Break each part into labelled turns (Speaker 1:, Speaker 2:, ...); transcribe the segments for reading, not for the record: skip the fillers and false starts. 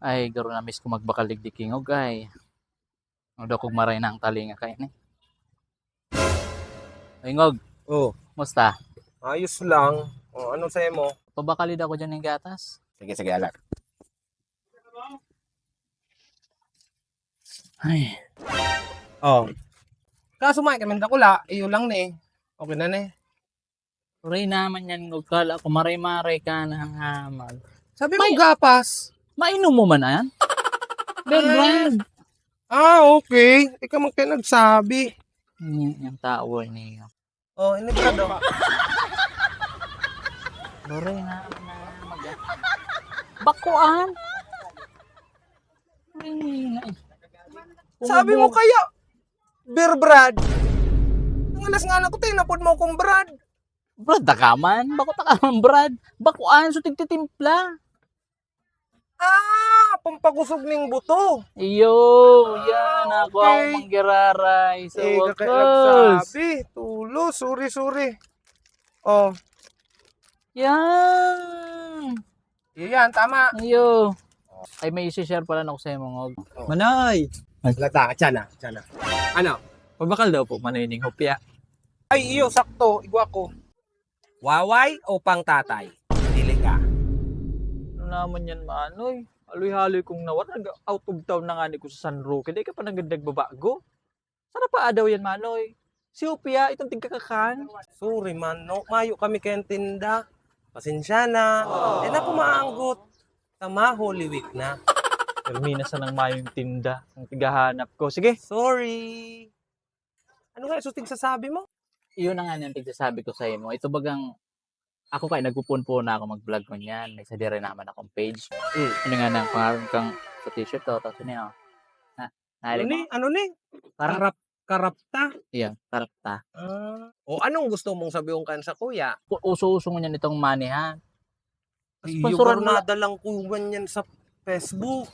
Speaker 1: Ay, garo na miss ko magbakalig di kingog ay. Ano kog maray na ang talinga kay ni. Ay ngog,
Speaker 2: Oh,
Speaker 1: musta?
Speaker 2: ayos lang. Oh, ano sa'yo mo?
Speaker 1: Pabakalid ako dyan ng gatas.
Speaker 2: Sige, sige, alam.
Speaker 1: Ay,
Speaker 2: Oh. Kaso may kami kula, iyo lang ni. Okay na ni.
Speaker 1: ray naman yan ngog kala ko maray-maray ka na ang hamal.
Speaker 2: Sabi mo gapas.
Speaker 1: Mainom mo man ayan? Bear brand.
Speaker 2: Okay. Ikaw man kayo nagsabi.
Speaker 1: Yung tao niya.
Speaker 2: Oh, ini brad oh.
Speaker 1: Ray naman na mag bakuan. Ay,
Speaker 2: Sabi mo kaya, Beer Brad. Ang alas nga na ko tayo, napod mo kong Brad.
Speaker 1: Brad, takaman. Bako takaman, Brad. Bakuan, so tigtitimpla.
Speaker 2: Pampagusog ning buto.
Speaker 1: Iyo, yan. Ako
Speaker 2: okay.
Speaker 1: ang manggiraray sa
Speaker 2: Kakaya
Speaker 1: wakas.
Speaker 2: nagsabi. Tulo, sorry. Oh,
Speaker 1: Yan.
Speaker 2: yan, tama.
Speaker 1: Iyo. Ay, may isi-share pala na ako sa mga.
Speaker 3: Manay!
Speaker 2: Lata, tsana. Ano?
Speaker 3: Pabakal daw po, manining hopya.
Speaker 2: Ay, iyo, sakto. Igwa ko. Waway o pang tatay? Dili ka.
Speaker 3: Ano naman yan, manoy? Aloy-haloy kong nawat. Out of town na nga ni ko sa San Roque. Di ka pa nagbabago. Sana pa daw yan, manoy. Si Hopya, itong tigkakakan.
Speaker 2: Sorry man, no. Mayo kami kayong tinda. Pasensya na. Eh na kumaanggot. Tama, Holy Week na.
Speaker 3: Termina sa nang mayong tinda. Ang tigahanap ko. Sige.
Speaker 2: Sorry. Ano nga suting sasabi mo?
Speaker 1: Iyon na nga yung tigsasabi ko sa mo. Ito bagang ako kay nagpupunpo na ako mag-vlog ko niyan. May sa dire naman akong page. Ano nga nang pangalan kang sa t-shirt to. Tapos niya. Ha? Nahilig mo?
Speaker 2: Ano ni?
Speaker 1: Parang,
Speaker 2: Karapta.
Speaker 1: iya, karakta.
Speaker 2: O anong gusto mong sabihin kan sa kuya?
Speaker 1: Uso-uso mo niyan itong manihan.
Speaker 2: Yung
Speaker 1: Sponsoran mo lang.
Speaker 2: nadalang kuwan yan sa Facebook.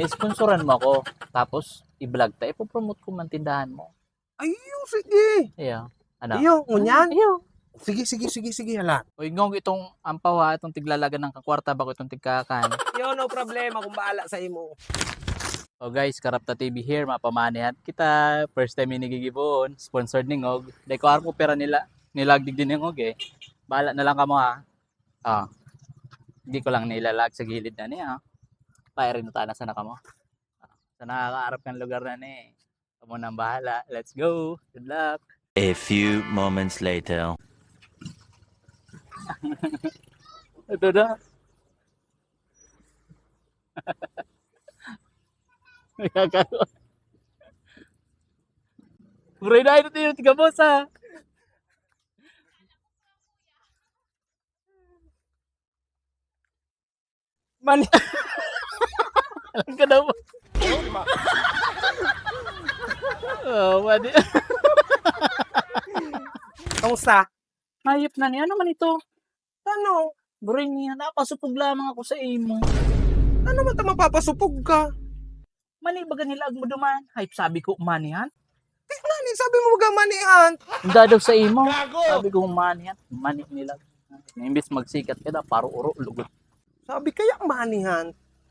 Speaker 1: Sponsoran mo ako. Tapos, i-vlog ta. Ipopromote ko man tindahan mo.
Speaker 2: Ayun, sige.
Speaker 1: Iya. Ano?
Speaker 2: Iyo, ngunyan.
Speaker 1: Iyo.
Speaker 2: Sige, hala.
Speaker 1: Uy, ngong itong ampaw ha, itong tiglalagan ng kakwarta bako itong tigkakan.
Speaker 2: Yo, no problema kung baala sa imo.
Speaker 1: O guys, Karapta TV here, mapamanihan kita. First time ini gigibon, sponsored ni Ngog. Dahil ko ko pera nila, nilagdig din ni Ngog eh. Bahala na lang kamo ha. Hindi ko lang nilalag sa gilid na niya. Pairin na tana sana kamo. Sa nakakaarap kang lugar na ni. Kamo nang bahala. Let's go. Good luck.
Speaker 4: A few moments later.
Speaker 1: Ito na. Gagano. Buray na ito yung tiga boss ha.
Speaker 2: Man.
Speaker 1: Alam ka na mo. Oh, mani.
Speaker 2: Kamusta?
Speaker 1: Hayop na niya. Ano man ito?
Speaker 2: Ano?
Speaker 1: Buray niya. Napasupog lamang ako sa imo.
Speaker 2: Ano man ta mapapasupog ka?
Speaker 1: Mani baga nilag mo duman. Hype sabi ko manihan.
Speaker 2: Nani, sabi mo gamanihan.
Speaker 1: Hindi daw sa imo. Sabi ko manihan. Mani nilag. Imbis magsikat ka na, paro uro lugot.
Speaker 2: Sabi kaya manihan.